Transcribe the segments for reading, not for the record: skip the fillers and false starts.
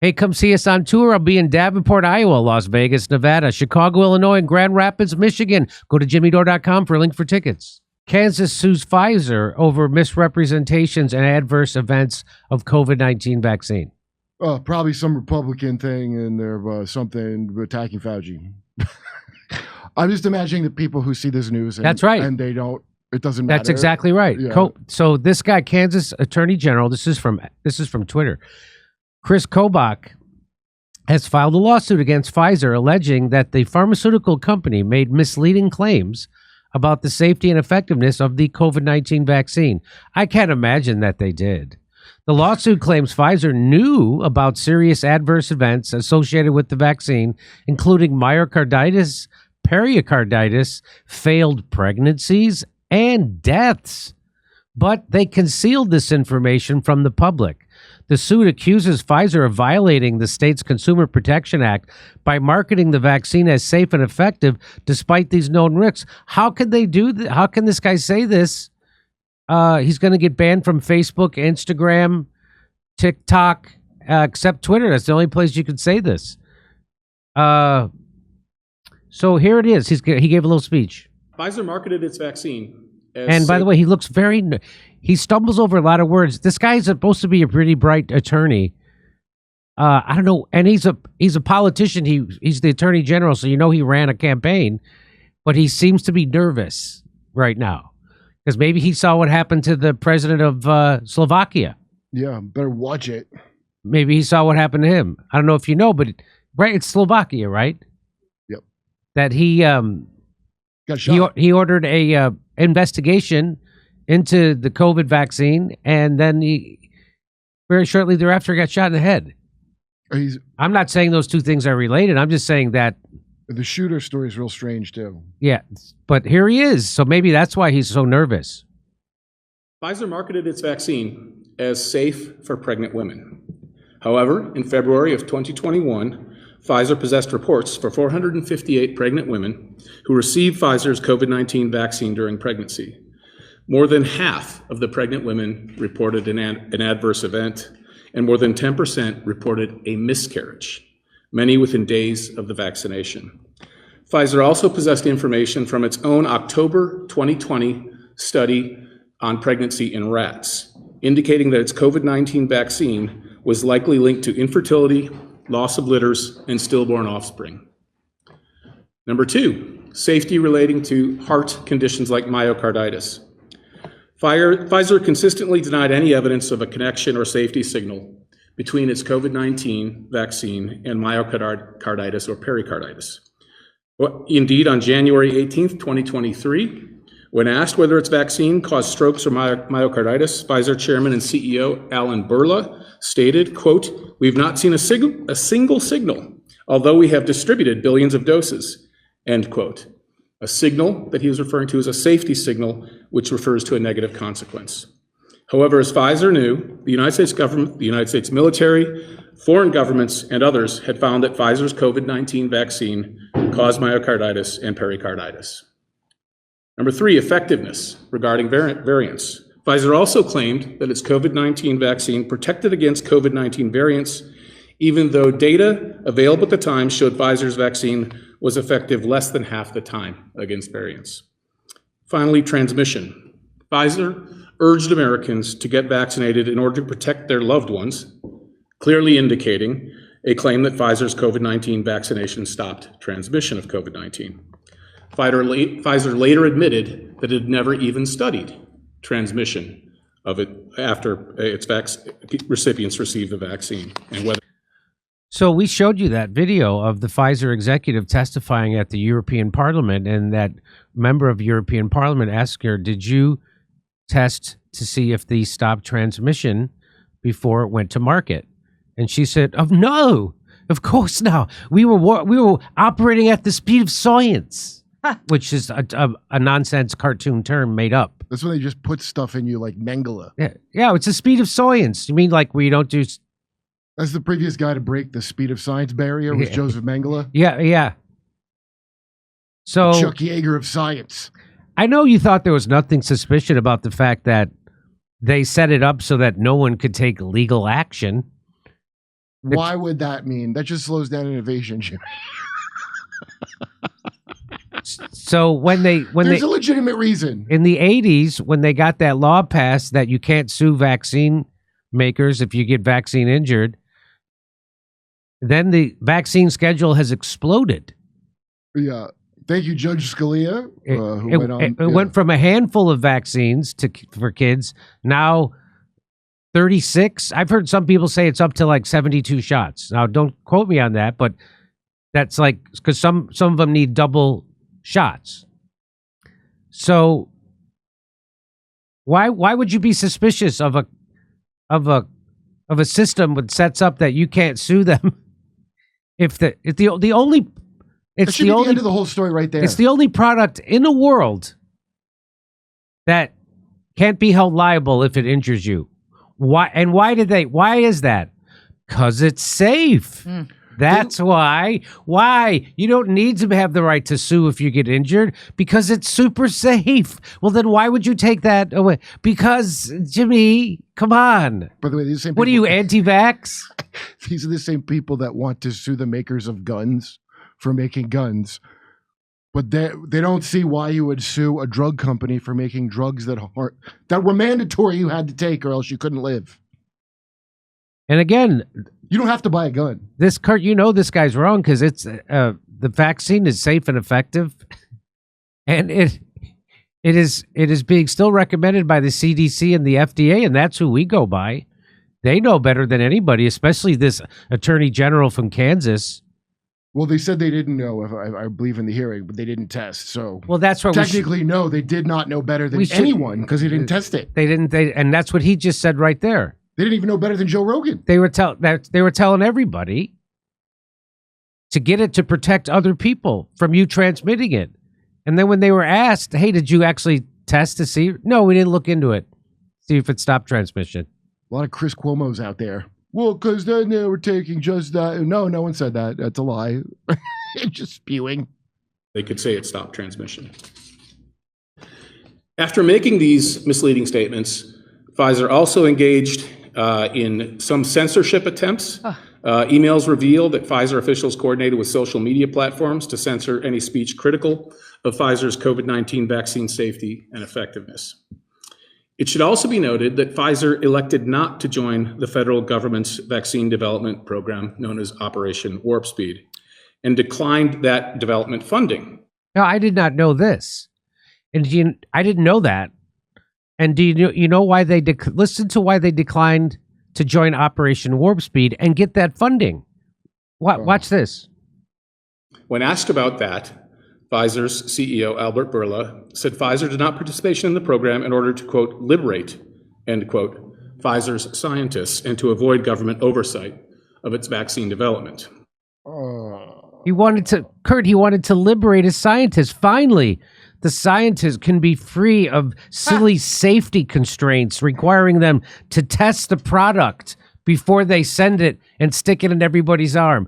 Hey, come see us on tour. I'll be in Davenport, Iowa, Las Vegas, Nevada, Chicago, Illinois, and Grand Rapids, Michigan. Go to jimmydore.com for a link for tickets. Kansas sues Pfizer over misrepresentations and adverse events of COVID-19 vaccine. Probably some Republican thing and they're something attacking Fauci. I'm just imagining the people who see this news. And, that's right. And they don't, it doesn't matter. That's exactly right. Yeah. So this guy, Kansas Attorney General, this is from Twitter. Chris Kobach has filed a lawsuit against Pfizer alleging that the pharmaceutical company made misleading claims about the safety and effectiveness of the COVID-19 vaccine. I can't imagine that they did. The lawsuit claims Pfizer knew about serious adverse events associated with the vaccine, including myocarditis, pericarditis, failed pregnancies, and deaths. But they concealed this information from the public. The suit accuses Pfizer of violating the state's Consumer Protection Act by marketing the vaccine as safe and effective despite these known risks. How can they do that? How can this guy say this? He's going to get banned from Facebook, Instagram, TikTok, except Twitter. That's the only place you can say this. So here it is. He gave a little speech. Pfizer marketed its vaccine. And by the way, he looks he stumbles over a lot of words. This guy's supposed to be a pretty bright attorney. I don't know. And he's a politician. He's the attorney general. So, he ran a campaign, but he seems to be nervous right now because maybe he saw what happened to the president of Slovakia. Yeah. Better watch it. Maybe he saw what happened to him. I don't know if you know, but it's Slovakia, right? Yep. That he ordered a investigation into the COVID vaccine, and then he very shortly thereafter got shot in the head. I'm not saying those two things are related. I'm just saying that the shooter story is real strange too. Yeah, but here he is. So maybe that's why he's so nervous. Pfizer marketed its vaccine as safe for pregnant women. However, in February of 2021, Pfizer possessed reports for 458 pregnant women who received Pfizer's COVID-19 vaccine during pregnancy. More than half of the pregnant women reported an adverse event, and more than 10% reported a miscarriage, many within days of the vaccination. Pfizer also possessed information from its own October 2020 study on pregnancy in rats, indicating that its COVID-19 vaccine was likely linked to infertility, loss of litters, and stillborn offspring. Number 2, safety relating to heart conditions like myocarditis. Pfizer consistently denied any evidence of a connection or safety signal between its COVID-19 vaccine and myocarditis or pericarditis. Indeed, on January 18th, 2023, when asked whether its vaccine caused strokes or myocarditis, Pfizer chairman and CEO Alan Berla stated, quote, "We've not seen a single signal, although we have distributed billions of doses," end quote. A signal that he was referring to as a safety signal, which refers to a negative consequence. However, as Pfizer knew, the United States government, the United States military, foreign governments, and others had found that Pfizer's COVID-19 vaccine caused myocarditis and pericarditis. Number 3, effectiveness regarding variants. Pfizer also claimed that its COVID-19 vaccine protected against COVID-19 variants, even though data available at the time showed Pfizer's vaccine was effective less than half the time against variants. Finally, transmission. Pfizer urged Americans to get vaccinated in order to protect their loved ones, clearly indicating a claim that Pfizer's COVID-19 vaccination stopped transmission of COVID-19. Pfizer later admitted that it had never even studied transmission of it after its recipients received the vaccine. And whether. So we showed you that video of the Pfizer executive testifying at the European Parliament, and that member of European Parliament asked her, "Did you test to see if these stopped transmission before it went to market?" And she said, "Oh no, of course not. We were operating at the speed of science." Which is a nonsense cartoon term made up. That's when they just put stuff in you like Mengele. Yeah, it's the speed of science. You mean like we don't do... That's the previous guy to break the speed of science barrier was Joseph Mengele. Yeah. So Chuck Yeager of science. I know you thought there was nothing suspicious about the fact that they set it up so that no one could take legal action. Why would that mean? That just slows down innovation, Jimmy. So There's a legitimate reason. In the 80s, when they got that law passed that you can't sue vaccine makers if you get vaccine injured, then the vaccine schedule has exploded. Yeah. Thank you, Judge Scalia, who went on. It went from a handful of vaccines for kids, now 36. I've heard some people say it's up to like 72 shots. Now, don't quote me on that, but that's like, because some of them need double shots. So why would you be suspicious of a system that sets up that you can't sue them? If the only That should be the end of the whole story right there. It's the only product in the world that can't be held liable if it injures you. Why is that? Because it's safe. That's why. Why? You don't need to have the right to sue if you get injured because it's super safe. Well, then why would you take that away? Because, Jimmy, come on. By the way, these same people, what are you, anti-vax? These are the same people that want to sue the makers of guns for making guns. But they don't see why you would sue a drug company for making drugs that were mandatory you had to take or else you couldn't live. And again, you don't have to buy a gun. This Kurt, this guy's wrong because it's the vaccine is safe and effective, and it is being still recommended by the CDC and the FDA, and that's who we go by. They know better than anybody, especially this Attorney General from Kansas. Well, they said they didn't know, I believe in the hearing, but they didn't test. So, well, that's what technically, no, they did not know better than anyone because they didn't test it. They didn't, and that's what he just said right there. They didn't even know better than Joe Rogan. They were telling everybody to get it to protect other people from you transmitting it. And then when they were asked, "Hey, did you actually test to see?" No, we didn't look into it. See if it stopped transmission. A lot of Chris Cuomo's out there. Well, because then they were taking just that. No one said that. That's a lie. Just spewing. They could say it stopped transmission. After making these misleading statements, Pfizer also engaged in some censorship attempts. Emails reveal that Pfizer officials coordinated with social media platforms to censor any speech critical of Pfizer's COVID-19 vaccine safety and effectiveness. It should also be noted that Pfizer elected not to join the federal government's vaccine development program known as Operation Warp Speed and declined that development funding. No, I did not know this. And I didn't know that. And do you know why they listen to why they declined to join Operation Warp Speed and get that funding? Watch this. When asked about that, Pfizer's CEO, Albert Bourla, said Pfizer did not participate in the program in order to, quote, liberate, end quote, Pfizer's scientists and to avoid government oversight of its vaccine development. He wanted to liberate his scientists. Finally, the scientists can be free of silly safety constraints requiring them to test the product before they send it and stick it in everybody's arm.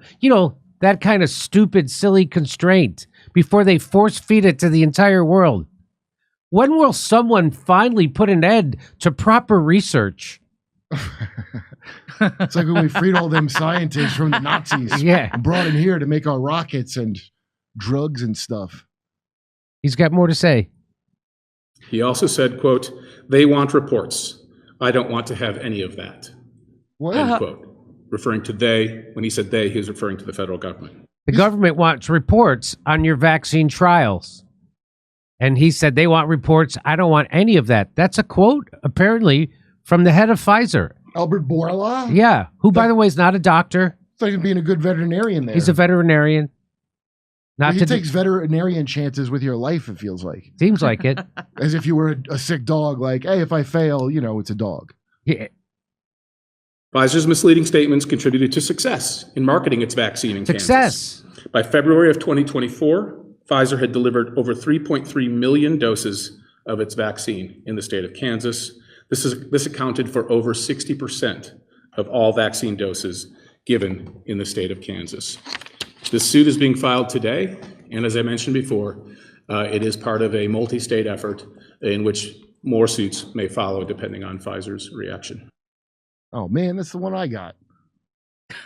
That kind of stupid, silly constraint before they force feed it to the entire world. When will someone finally put an end to proper research? It's like when we freed all them scientists from the Nazis and brought them here to make our rockets and drugs and stuff. He's got more to say. He also said, quote, they want reports. I don't want to have any of that. What? End quote. Referring to they, when he said they, he was referring to the federal government. The government wants reports on your vaccine trials. And he said they want reports. I don't want any of that. That's a quote, apparently, from the head of Pfizer. Albert Bourla? Yeah, who, by the way, is not a doctor. It's like being a good veterinarian there. He's a veterinarian. He takes veterinarian chances with your life, it feels like. Seems like it. As if you were a sick dog, like, hey, if I fail, it's a dog. Yeah. Pfizer's misleading statements contributed to success in marketing its vaccine in Kansas. By February of 2024, Pfizer had delivered over 3.3 million doses of its vaccine in the state of Kansas. This accounted for over 60% of all vaccine doses given in the state of Kansas. This suit is being filed today, and as I mentioned before, it is part of a multi-state effort in which more suits may follow depending on Pfizer's reaction. Oh man, that's the one I got.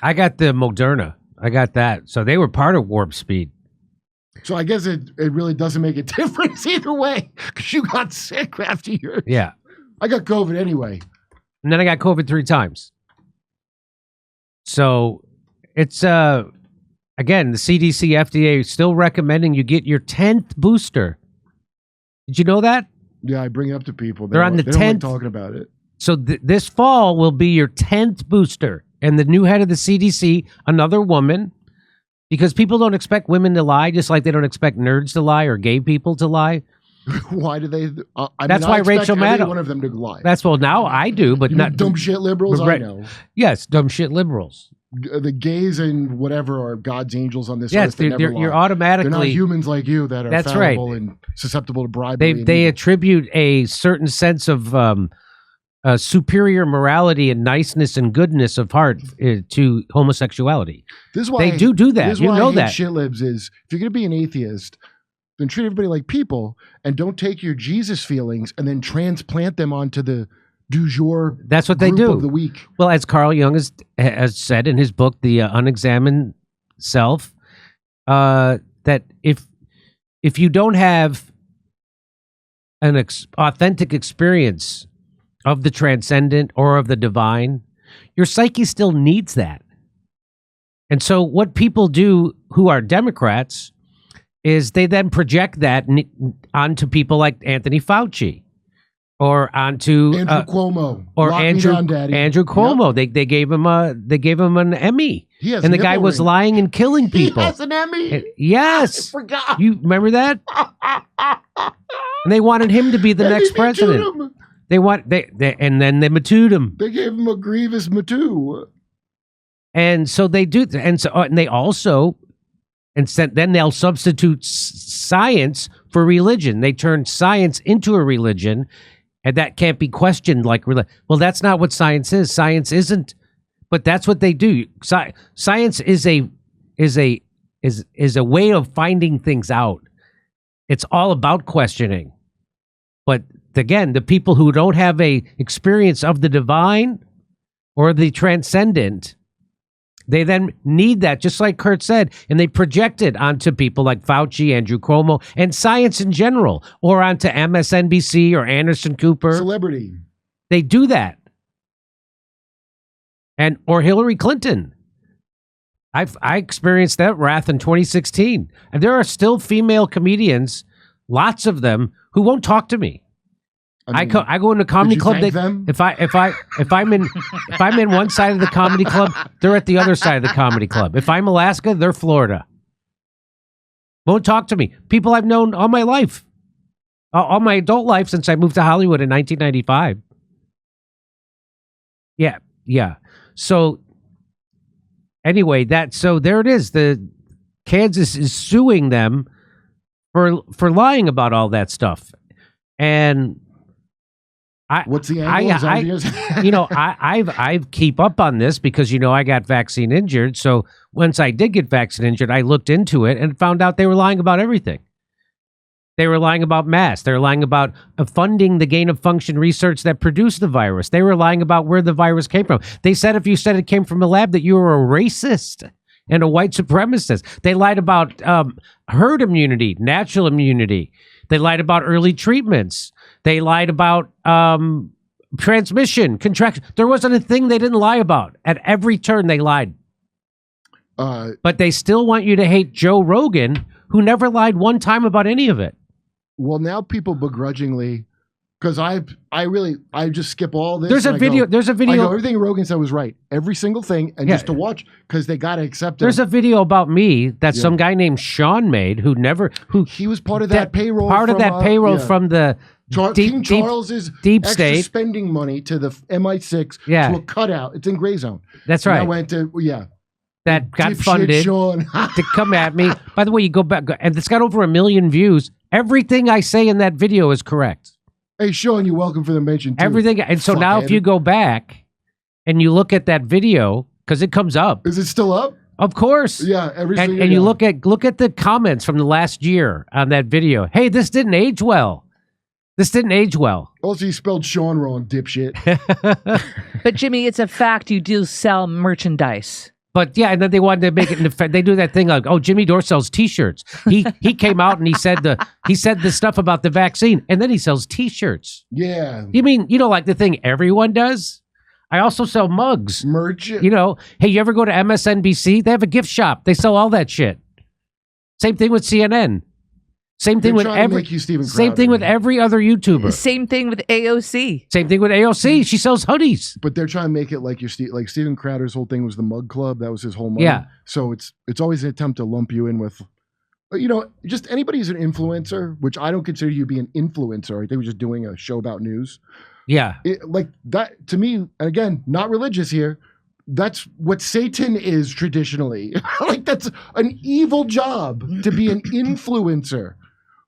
I got the Moderna. I got that. So they were part of Warp Speed. So I guess it really doesn't make a difference either way because you got sick after yours. Yeah. I got COVID anyway. And then I got COVID 3 times. So it's, again, the CDC, FDA is still recommending you get your 10th booster. Did you know that? Yeah, I bring it up to people. They're on the they don't like 10th. talking about it. So this fall will be your 10th booster. And the new head of the CDC, another woman, because people don't expect women to lie, just like they don't expect nerds to lie or gay people to lie. Why do they? That's why Rachel Maddow. One of them to lie. That's now I do, but you not dumb shit liberals. I know. Yes, dumb shit liberals. The gays and whatever are God's angels on this yes, earth. Yes, you're automatically. They're not humans like you that are that's fallible right. and susceptible to bribery. They attribute a certain sense of superior morality and niceness and goodness of heart to homosexuality. This is why they do that. This is you why know I hate that. Shit libs is if you're going to be an atheist, then treat everybody like people and don't take your Jesus feelings and then transplant them onto the du jour. That's what they do. Of the week. Well, as Carl Jung has said in his book, The Unexamined Self, that if you don't have an authentic experience of the transcendent or of the divine, your psyche still needs that. And so what people do who are Democrats is they then project that onto people like Anthony Fauci or onto Andrew Cuomo or Andrew Cuomo. Yep. They gave him an Emmy. He has and the a guy nipple was ring. lying and killing people. He has an Emmy. Yes. I forgot. You remember that? And they wanted him to be the next president. They and then they matooed him. They gave him a grievous matoo. And so they do, and they also, then they'll substitute science for religion. They turn science into a religion, and that can't be questioned. Well, that's not what science is. Science isn't, but that's what they do. Science is a way of finding things out. It's all about questioning. But again, the people who don't have a experience of the divine or the transcendent, they then need that, just like Kurt said, and they project it onto people like Fauci, Andrew Cuomo, and science in general, or onto MSNBC or Anderson Cooper. Celebrity. They do that. Or Hillary Clinton. I experienced that wrath in 2016. And there are still female comedians, lots of them, who won't talk to me. I go into comedy club. If I'm in one side of the comedy club, they're at the other side of the comedy club. If I'm Alaska, they're Florida. Won't talk to me. People I've known all my life, all my adult life since I moved to Hollywood in 1995. Yeah. So anyway, there it is. The Kansas is suing them for lying about all that stuff, and. What's the angle? I keep up on this because, I got vaccine injured. So once I did get vaccine injured, I looked into it and found out they were lying about everything. They were lying about masks. They were lying about funding the gain of function research that produced the virus. They were lying about where the virus came from. They said if you said it came from a lab that you were a racist and a white supremacist. They lied about herd immunity, natural immunity. They lied about early treatments. They lied about transmission, contraction. There wasn't a thing they didn't lie about. At every turn, they lied. But they still want you to hate Joe Rogan, who never lied one time about any of it. Well, now people begrudgingly, because I just skip all this. There's a video. I go, everything Rogan said was right. Every single thing, and just to watch, because they got to accept it. There's a video about me that some guy named Sean made, who he was part of that payroll. From the King Charles is deep extra state spending money to the MI6 to a cutout. It's in gray zone. That's right. And I went to that got funded Sean. to come at me. By the way, you go back and it's got over 1 million views. Everything I say in that video is correct. Hey Sean, you're welcome for the mention too. Everything, and so now if you go back and you look at that video, because it comes up. Is it still up? Of course. Yeah, and you look at the comments from the last year on that video. Hey, this didn't age well. Also, you spelled Sean wrong, dipshit. But Jimmy, it's a fact you do sell merchandise. But yeah, and then they wanted to make it. They do that thing like, oh, Jimmy Dore sells T-shirts. He came out and he said the stuff about the vaccine, and then he sells T-shirts. Yeah. You mean like the thing everyone does? I also sell mugs. Merch. Hey, you ever go to MSNBC? They have a gift shop. They sell all that shit. Same thing with CNN. Same thing with every other YouTuber. Same thing with AOC. Same thing with AOC. She sells hoodies. But they're trying to make it like like Steven Crowder's whole thing was the mug club. That was his whole money. Yeah. So it's always an attempt to lump you in with, just anybody who's an influencer, which I don't consider you to be an influencer. I think we're just doing a show about news. Yeah. Like that to me, and again, not religious here. That's what Satan is traditionally. Like that's an evil job to be an influencer.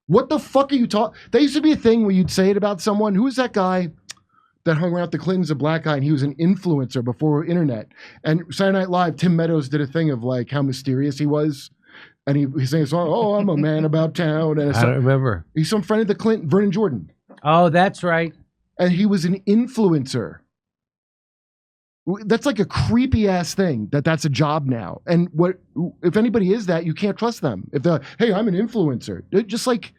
What the fuck are you talking? That used to be a thing where you'd say it about someone. Who was that guy that hung around the Clintons, a black guy, and he was an influencer before internet? And Saturday Night Live, Tim Meadows did a thing of like how mysterious he was. And he's saying a song, oh, I'm a man about town. And I don't remember. He's some friend of the Clinton, Vernon Jordan. Oh, that's right. And he was an influencer. That's like a creepy ass thing that's a job now. And if anybody is that, you can't trust them. If they're like, hey, I'm an influencer. Just like,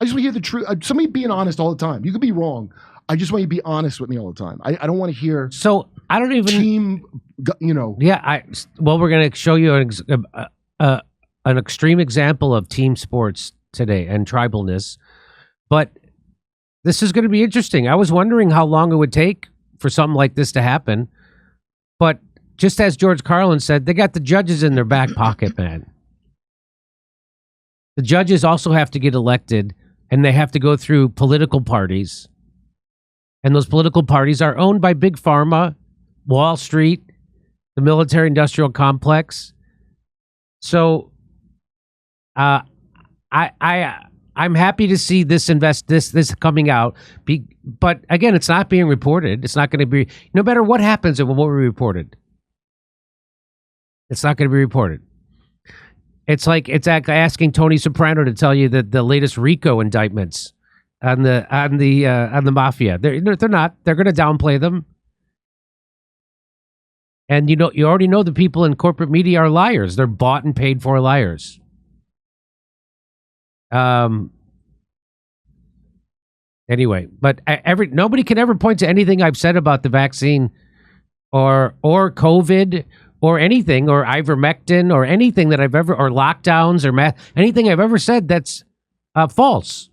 I just want to hear the truth. Somebody being honest all the time. You could be wrong. I just want you to be honest with me all the time. I don't want to hear. So I don't even team. Yeah. We're going to show you an extreme example of team sports today and tribalness, but this is going to be interesting. I was wondering how long it would take for something like this to happen, but just as George Carlin said, they got the judges in their back pocket, man. The judges also have to get elected, and they have to go through political parties, and those political parties are owned by Big Pharma, Wall Street, the military-industrial complex. So, I'm happy to see this coming out, but again, it's not being reported. It's not going to be, no matter what happens, it won't be reported. It's not going to be reported. It's like asking Tony Soprano to tell you that the latest RICO indictments on the mafia. They're not. They're going to downplay them. And you already know the people in corporate media are liars. They're bought and paid for liars. Anyway, but nobody can ever point to anything I've said about the vaccine or COVID or anything, or ivermectin, or anything that I've ever, or lockdowns, or anything I've ever said that's false.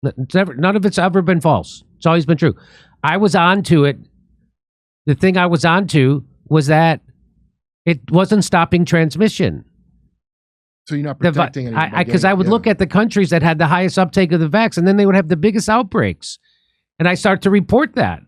None of it's ever been false. It's always been true. I was on to it. The thing I was on to was that it wasn't stopping transmission. So you're not protecting anyone. Because I would look at the countries that had the highest uptake of the vax, and then they would have the biggest outbreaks. And I start to report that.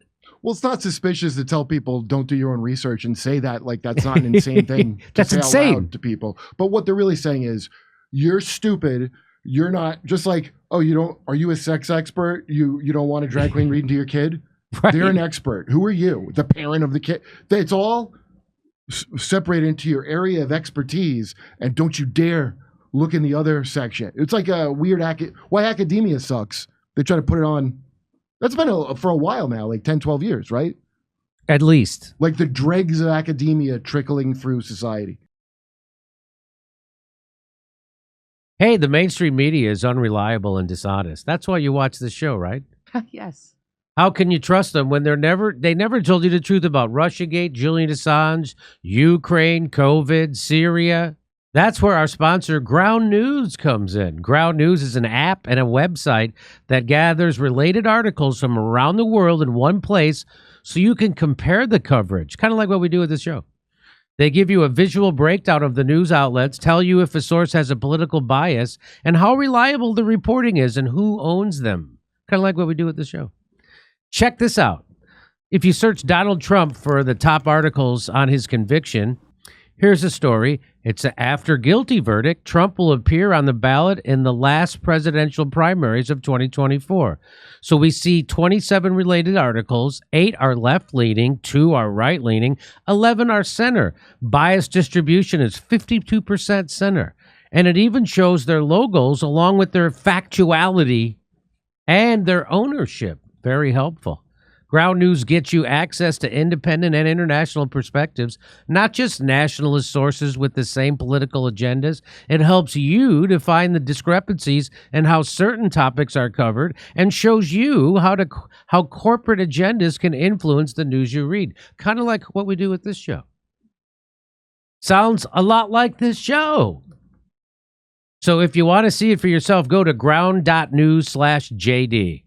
Well, it's not suspicious to tell people don't do your own research and say that. Like, that's not an insane thing to that's say insane. Out loud to people. But what they're really saying is, you're stupid. You're not, just like, oh, are you a sex expert? You don't want a drag queen reading to your kid? Right. They're an expert. Who are you? The parent of the kid? It's all separated into your area of expertise, and don't you dare look in the other section. It's like a weird, why academia sucks. They try to put it on. That's been for a while now, like 10, 12 years, right? At least. Like the dregs of academia trickling through society. Hey, the mainstream media is unreliable and dishonest. That's why you watch this show, right? Yes. How can you trust them when they never told you the truth about Russiagate, Julian Assange, Ukraine, COVID, Syria? That's where our sponsor, Ground News, comes in. Ground News is an app and a website that gathers related articles from around the world in one place so you can compare the coverage, kind of like what we do with this show. They give you a visual breakdown of the news outlets, tell you if a source has a political bias, and how reliable the reporting is and who owns them, kind of like what we do with this show. Check this out. If you search Donald Trump for the top articles on his conviction, here's a story. It's after guilty verdict, Trump will appear on the ballot in the last presidential primaries of 2024. So we see 27 related articles. 8 are left-leaning, 2 are right-leaning, 11 are center. Bias distribution is 52% center. And it even shows their logos along with their factuality and their ownership. Very helpful. Ground News gets you access to independent and international perspectives, not just nationalist sources with the same political agendas. It helps you to find the discrepancies in how certain topics are covered and shows you how corporate agendas can influence the news you read. Kind of like what we do with this show. Sounds a lot like this show. So if you want to see it for yourself, go to ground.news/JD.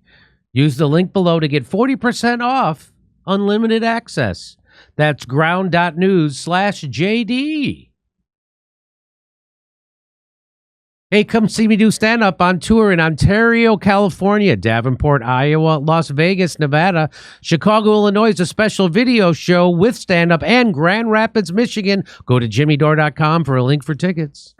Use the link below to get 40% off unlimited access. That's ground.news/JD. Hey, come see me do stand-up on tour in Ontario, California, Davenport, Iowa, Las Vegas, Nevada, Chicago, Illinois, a special video show with stand-up, and Grand Rapids, Michigan. Go to jimmydore.com for a link for tickets.